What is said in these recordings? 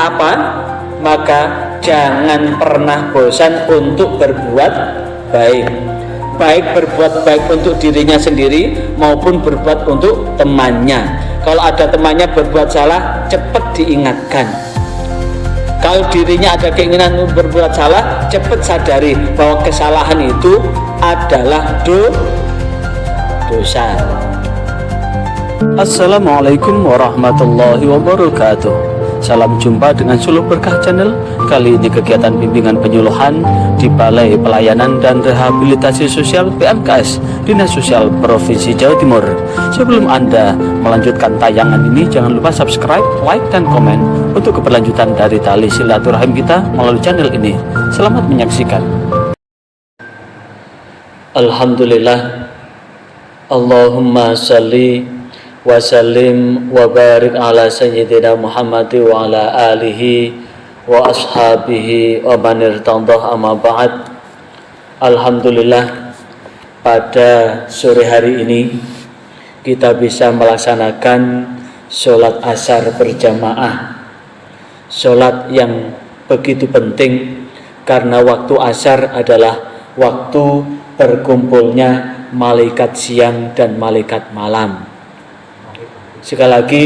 apa? Maka jangan pernah bosan untuk berbuat baik. Baik berbuat baik untuk dirinya sendiri maupun berbuat untuk temannya. Kalau ada temannya berbuat salah, cepat diingatkan. Kalau dirinya ada keinginan untuk berbuat salah, cepat sadari bahwa kesalahan itu adalah dosa. Assalamualaikum warahmatullahi wabarakatuh. Salam jumpa dengan Suluh Berkah Channel. Kali ini kegiatan bimbingan penyuluhan di Balai Pelayanan dan Rehabilitasi Sosial PMKS Dinas Sosial Provinsi Jawa Timur. Sebelum Anda melanjutkan tayangan ini, jangan lupa subscribe, like, dan komen untuk keberlanjutan dari tali silaturahim kita melalui channel ini. Selamat menyaksikan. Alhamdulillah, Allahumma sholli wa sallim wa barik ala sayyidina Muhammad wa ala alihi wa ashabihi wa man irtadah, amma ba'd. Alhamdulillah, pada sore hari ini kita bisa melaksanakan sholat asar berjamaah. Sholat yang begitu penting karena waktu asar adalah waktu berkumpulnya malaikat siang dan malaikat malam. Sekali lagi,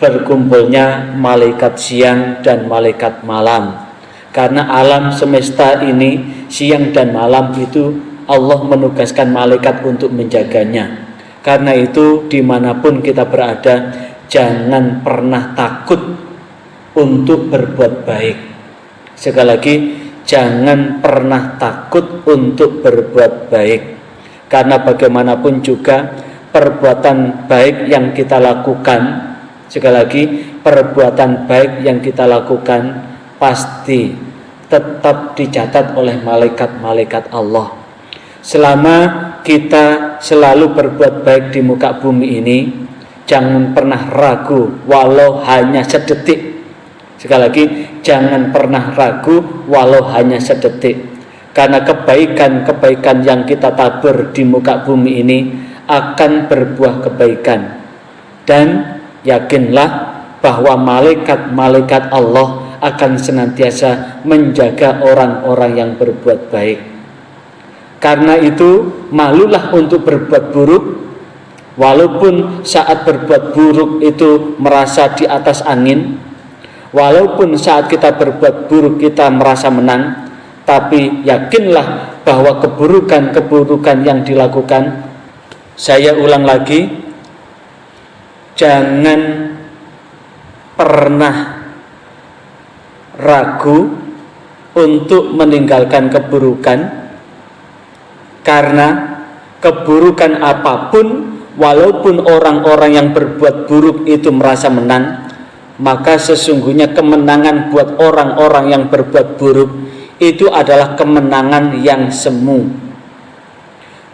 berkumpulnya malaikat siang dan malaikat malam. Karena alam semesta ini, siang dan malam itu Allah menugaskan malaikat untuk menjaganya. Karena itu dimanapun kita berada, jangan pernah takut untuk berbuat baik. Sekali lagi, jangan pernah takut untuk berbuat baik. Karena bagaimanapun juga perbuatan baik yang kita lakukan, sekali lagi, perbuatan baik yang kita lakukan pasti tetap dicatat oleh malaikat-malaikat Allah. Selama kita selalu berbuat baik di muka bumi ini, jangan pernah ragu walau hanya sedetik. Sekali lagi, jangan pernah ragu walau hanya sedetik. Karena kebaikan-kebaikan yang kita tabur di muka bumi ini akan berbuah kebaikan. Dan yakinlah bahwa malaikat-malaikat Allah akan senantiasa menjaga orang-orang yang berbuat baik. Karena itu, malulah untuk berbuat buruk. Walaupun saat berbuat buruk itu merasa di atas angin, walaupun saat kita berbuat buruk kita merasa menang, tapi yakinlah bahwa keburukan-keburukan yang dilakukan, saya ulang lagi, jangan pernah ragu untuk meninggalkan keburukan. Karena keburukan apapun, walaupun orang-orang yang berbuat buruk itu merasa menang, maka sesungguhnya kemenangan buat orang-orang yang berbuat buruk itu adalah kemenangan yang semu,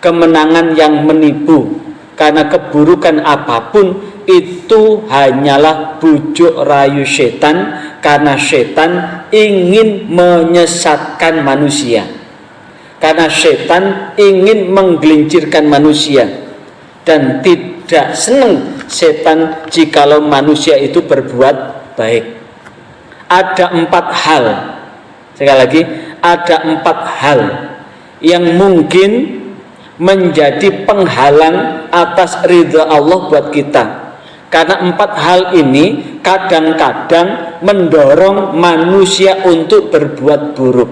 kemenangan yang menipu. Karena keburukan apapun itu hanyalah bujuk rayu setan, karena setan ingin menyesatkan manusia, karena setan ingin menggelincirkan manusia, dan tidak senang setan jikalau manusia itu berbuat baik. Ada 4 hal, sekali lagi, ada 4 hal yang mungkin menjadi penghalang atas ridha Allah buat kita. Karena 4 hal ini kadang-kadang mendorong manusia untuk berbuat buruk.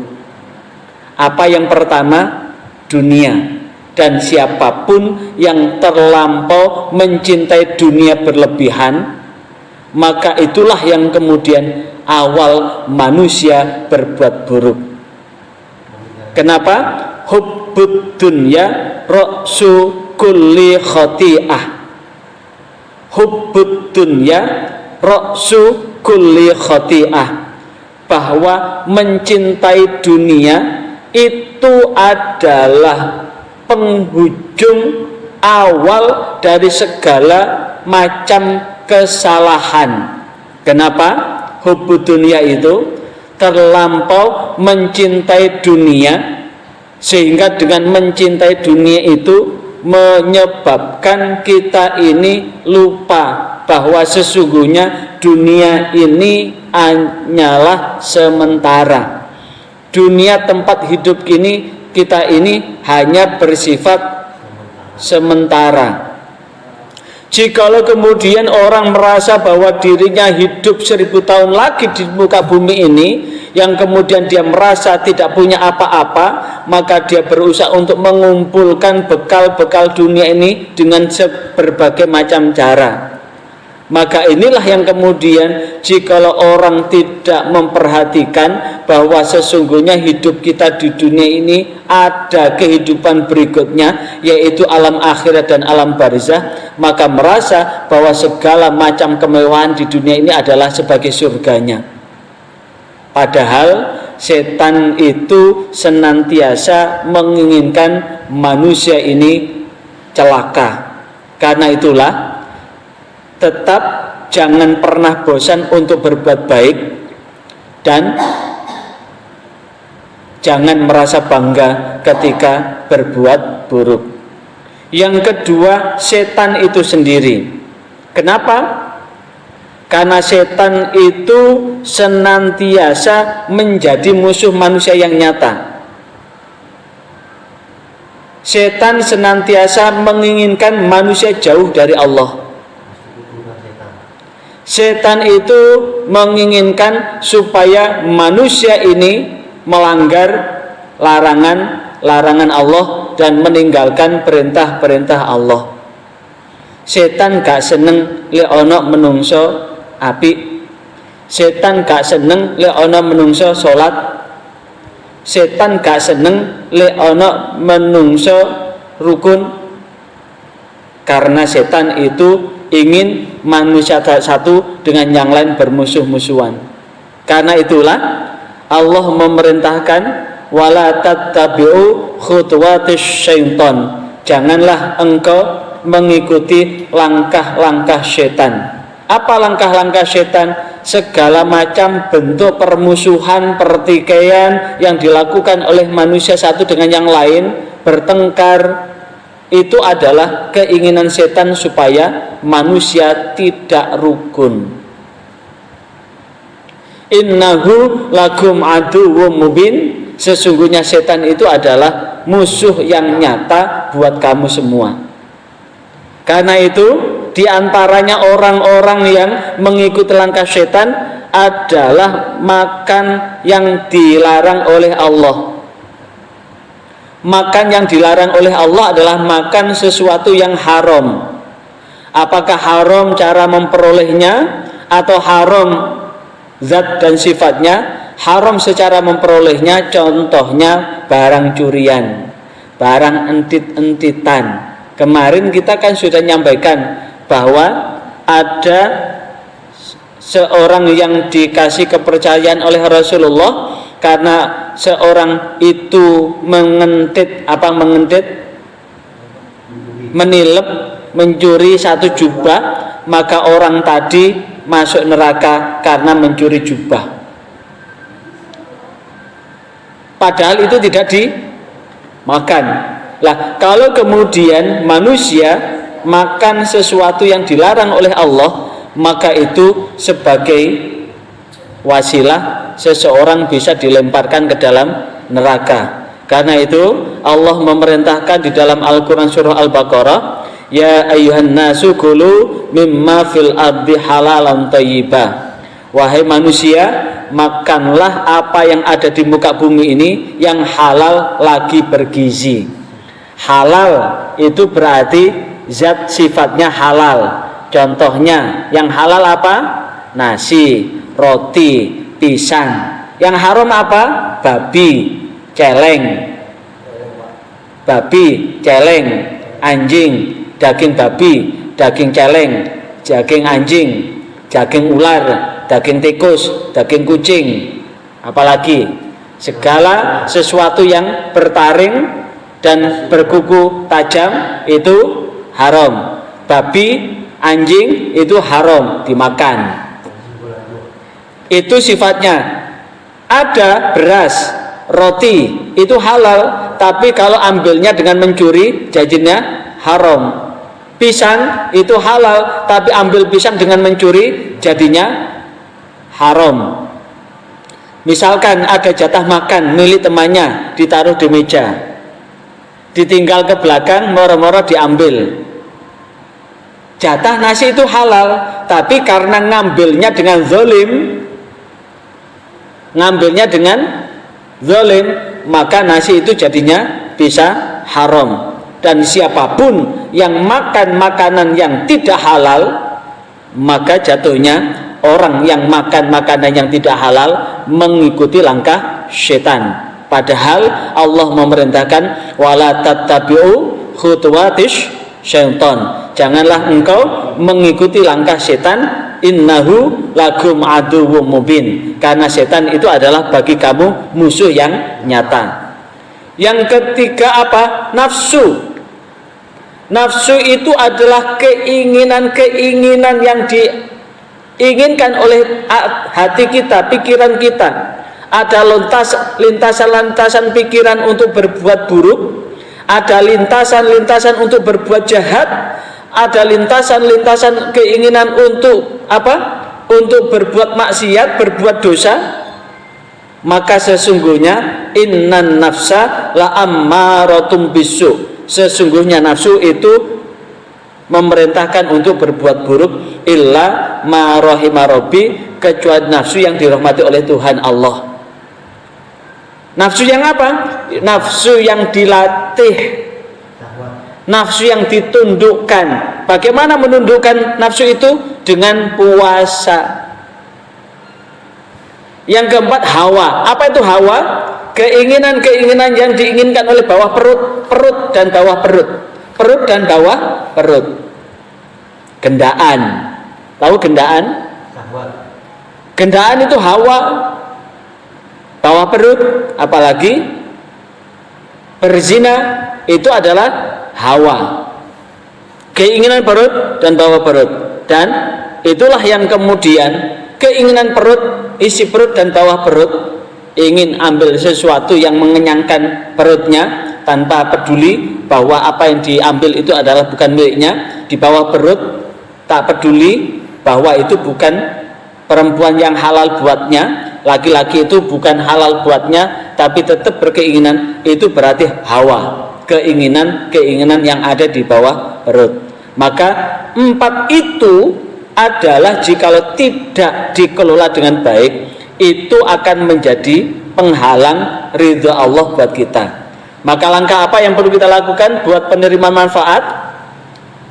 Apa yang pertama? Dunia. Dan siapapun yang terlampau mencintai dunia berlebihan, maka itulah yang kemudian awal manusia berbuat buruk. Kenapa? Hubbud dunya ra'su kulli khati'ah. Hubbud dunya ra'su kulli khati'ah. Bahwa mencintai dunia itu adalah penghujung awal dari segala macam kesalahan. Kenapa? Hubbud dunya itu terlampau mencintai dunia, sehingga dengan mencintai dunia itu menyebabkan kita ini lupa bahwa sesungguhnya dunia ini hanyalah sementara. Dunia tempat hidup kita ini hanya bersifat sementara. Jikalau kemudian orang merasa bahwa dirinya hidup 1000 tahun lagi di muka bumi ini, yang kemudian dia merasa tidak punya apa-apa, maka dia berusaha untuk mengumpulkan bekal-bekal dunia ini dengan berbagai macam cara. Maka inilah yang kemudian jikalau orang tidak memperhatikan bahwa sesungguhnya hidup kita di dunia ini ada kehidupan berikutnya, yaitu alam akhirat dan alam barzah, maka merasa bahwa segala macam kemewahan di dunia ini adalah sebagai surganya. Padahal setan itu senantiasa menginginkan manusia ini celaka. Karena itulah tetap jangan pernah bosan untuk berbuat baik dan jangan merasa bangga ketika berbuat buruk. Yang kedua, setan itu sendiri. Kenapa? Karena setan itu senantiasa menjadi musuh manusia yang nyata. Setan senantiasa menginginkan manusia jauh dari Allah. Setan itu menginginkan supaya manusia ini melanggar larangan Allah dan meninggalkan perintah-perintah Allah. Setan gak seneng lek ana menungso apik. Setan gak seneng lek ana menungso salat. Setan gak seneng lek ana menungso rukun. Karena setan itu ingin manusia satu dengan yang lain bermusuh-musuhan. Karena itulah Allah memerintahkan wala tattabi'u khutuwatis syaitan. Janganlah engkau mengikuti langkah-langkah setan. Apa langkah-langkah setan? Segala macam bentuk permusuhan, pertikaian yang dilakukan oleh manusia satu dengan yang lain, bertengkar, itu adalah keinginan setan supaya manusia tidak rukun. Innahu lakum aduwwum mubin. Sesungguhnya setan itu adalah musuh yang nyata buat kamu semua. Karena itu diantaranya orang-orang yang mengikuti langkah setan adalah makan yang dilarang oleh Allah. Makan yang dilarang oleh Allah adalah makan sesuatu yang haram. Apakah haram cara memperolehnya atau haram zat dan sifatnya? Haram secara memperolehnya, contohnya barang curian, barang entit-entitan. Kemarin kita kan sudah menyampaikan bahwa ada seorang yang dikasih kepercayaan oleh Rasulullah. Karena seorang itu menilep, mencuri satu jubah, maka orang tadi masuk neraka karena mencuri jubah. Padahal itu tidak dimakan. Lah, kalau kemudian manusia makan sesuatu yang dilarang oleh Allah, maka itu sebagai wasilah seseorang bisa dilemparkan ke dalam neraka. Karena itu Allah memerintahkan di dalam Al-Quran surah Al-Baqarah, ya ayyuhan nasu kulu mimma fil ardi halalan thayyibah. Wahai manusia, makanlah apa yang ada di muka bumi ini yang halal lagi bergizi. Halal itu berarti zat sifatnya halal. Contohnya yang halal apa? Nasi, roti, pisang. Yang haram apa? Babi, celeng, anjing, daging babi, daging celeng, daging anjing, daging ular, daging tikus, daging kucing. Apalagi segala sesuatu yang bertaring dan berkuku tajam itu haram. Babi, anjing itu haram dimakan. Itu sifatnya. Ada beras, roti itu halal, tapi kalau ambilnya dengan mencuri, jajannya haram. Pisang itu halal, tapi ambil pisang dengan mencuri jadinya haram. Misalkan ada jatah makan milik temannya ditaruh di meja, ditinggal ke belakang, moro-moro diambil. Jatah nasi itu halal, tapi karena ngambilnya dengan zalim, maka nasi itu jadinya bisa haram. Dan siapapun yang makan makanan yang tidak halal, maka jatuhnya orang yang makan makanan yang tidak halal mengikuti langkah setan. Padahal Allah memerintahkan wala tattabi'u khutuwatis syaitan. Janganlah engkau mengikuti langkah setan, innahu lakum aduwwum mubin. Karena setan itu adalah bagi kamu musuh yang nyata. Yang ketiga apa? Nafsu. Nafsu itu adalah keinginan-keinginan yang diinginkan oleh hati kita, pikiran kita. Ada lintasan-lintasan pikiran untuk berbuat buruk, ada lintasan-lintasan untuk berbuat jahat, ada lintasan-lintasan keinginan untuk apa? Untuk berbuat maksiat, berbuat dosa. Maka sesungguhnya innan nafsa la ammaratum bisu. Sesungguhnya nafsu itu memerintahkan untuk berbuat buruk illa ma rahima rabbi, kecuali nafsu yang dirahmati oleh Tuhan Allah. Nafsu yang apa? Nafsu yang dilatih, nafsu yang ditundukkan. Bagaimana menundukkan nafsu itu? Dengan puasa. Yang keempat hawa. Apa itu hawa? Keinginan-keinginan yang diinginkan oleh bawah perut dan bawah perut. Gendaan. Tahu gendaan? Gendaan itu hawa. Bawah perut, apalagi berzina itu adalah hawa. Keinginan perut dan bawah perut. Dan itulah yang kemudian keinginan perut, isi perut dan bawah perut, ingin ambil sesuatu yang mengenyangkan perutnya tanpa peduli bahwa apa yang diambil itu adalah bukan miliknya. Di bawah perut tak peduli bahwa itu bukan perempuan yang halal buatnya, laki-laki itu bukan halal buatnya, tapi tetap berkeinginan. Itu berarti hawa, keinginan yang ada di bawah perut. Maka empat itu adalah jikalau tidak dikelola dengan baik, itu akan menjadi penghalang ridha Allah buat kita. Maka langkah apa yang perlu kita lakukan buat penerima manfaat?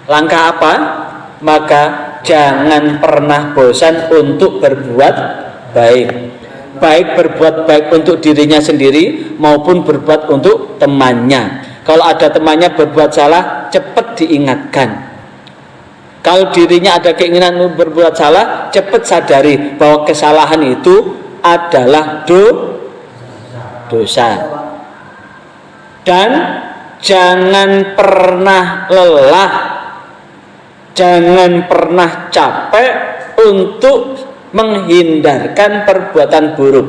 Langkah apa? Maka jangan pernah bosan untuk berbuat baik. Baik berbuat baik untuk dirinya sendiri maupun berbuat untuk temannya. Kalau ada temannya berbuat salah, cepat diingatkan. Kalau dirinya ada keinginan berbuat salah, cepat sadari bahwa kesalahan itu adalah dosa. Dan jangan pernah lelah, jangan pernah capek untuk menghindarkan perbuatan buruk.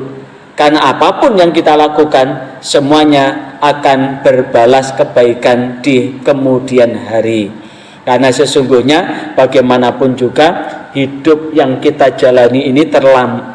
Karena apapun yang kita lakukan, semuanya akan berbalas kebaikan di kemudian hari. Karena sesungguhnya bagaimanapun juga hidup yang kita jalani ini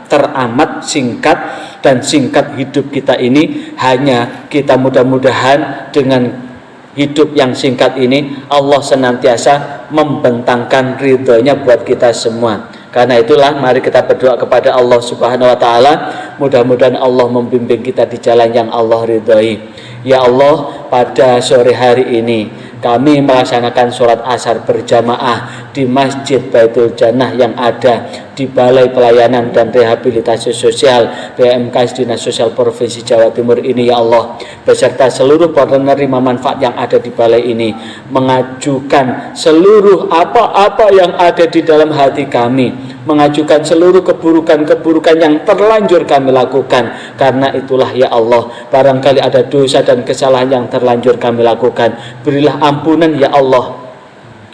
teramat singkat, dan singkat hidup kita ini hanya kita mudah-mudahan dengan hidup yang singkat ini Allah senantiasa membentangkan ridhonya buat kita semua. Karena itulah mari kita berdoa kepada Allah Subhanahu wa taala, mudah-mudahan Allah membimbing kita di jalan yang Allah ridhoi. Ya Allah, pada sore hari ini kami melaksanakan sholat asar berjamaah di Masjid Baitul Jannah yang ada di Balai Pelayanan dan Rehabilitasi Sosial BMKS Dinas Sosial Provinsi Jawa Timur ini. Ya Allah, beserta seluruh penerima manfaat yang ada di balai ini, mengajukan seluruh apa-apa yang ada di dalam hati kami, mengajukan seluruh keburukan-keburukan yang terlanjur kami lakukan. Karena itulah ya Allah, barangkali ada dosa dan kesalahan yang terlanjur kami lakukan, berilah ampunan ya Allah.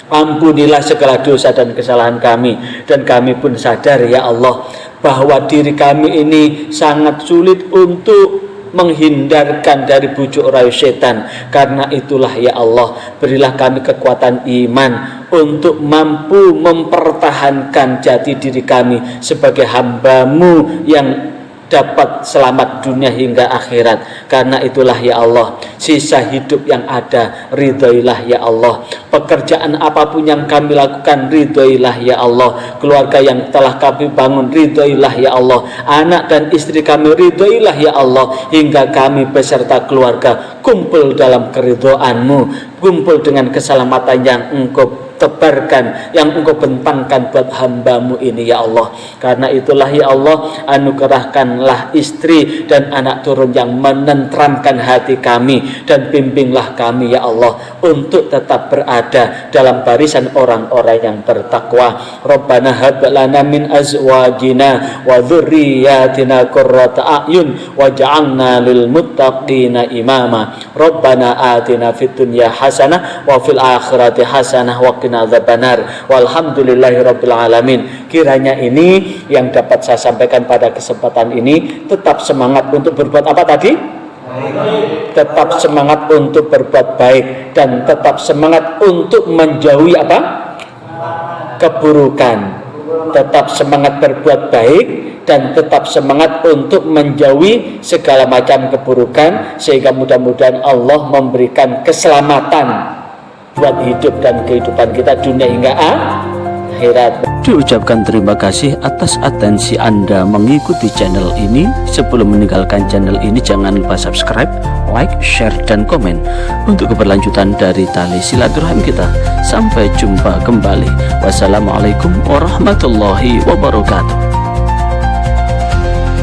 Ampunilah segala dosa dan kesalahan kami. Dan kami pun sadar ya Allah bahwa diri kami ini sangat sulit untuk menghindarkan dari bujuk rayu setan. Karena itulah ya Allah, berilah kami kekuatan iman untuk mampu mempertahankan jati diri kami sebagai hamba-Mu yang dapat selamat dunia hingga akhirat. Karena itulah ya Allah, sisa hidup yang ada ridhoilah ya Allah, pekerjaan apapun yang kami lakukan ridhoilah ya Allah, keluarga yang telah kami bangun ridhoilah ya Allah, anak dan istri kami ridhoilah ya Allah, hingga kami beserta keluarga kumpul dalam keridhoan-Mu, kumpul dengan keselamatan yang Engkau tebarkan, yang Engkau bentangkan buat hamba-Mu ini ya Allah. Karena itulah ya Allah, anugerahkanlah istri dan anak turun yang menenteramkan hati kami, dan bimbinglah kami ya Allah untuk tetap berada dalam barisan orang-orang yang bertakwa. Rabbana hab lana min azwajina wa dzurriyyatina qurrata a'yun waj'alna lil muttaqina imama. Rabbana atina fid dunya hasanah wa fil akhirati hasanah wa qina adzabannar. Walhamdulillahirabbil alamin. Kiranya ini yang dapat saya sampaikan pada kesempatan ini. Tetap semangat untuk berbuat apa tadi? Tetap semangat untuk berbuat baik, dan tetap semangat untuk menjauhi apa? Keburukan. Tetap semangat berbuat baik dan tetap semangat untuk menjauhi segala macam keburukan, sehingga mudah-mudahan Allah memberikan keselamatan buat hidup dan kehidupan kita dunia hingga akhirat. Diucapkan terima kasih atas atensi Anda mengikuti channel ini. Sebelum meninggalkan channel ini, jangan lupa subscribe, like, share, dan komen untuk keberlanjutan dari tali silaturahim kita. Sampai jumpa kembali. Wassalamualaikum warahmatullahi wabarakatuh.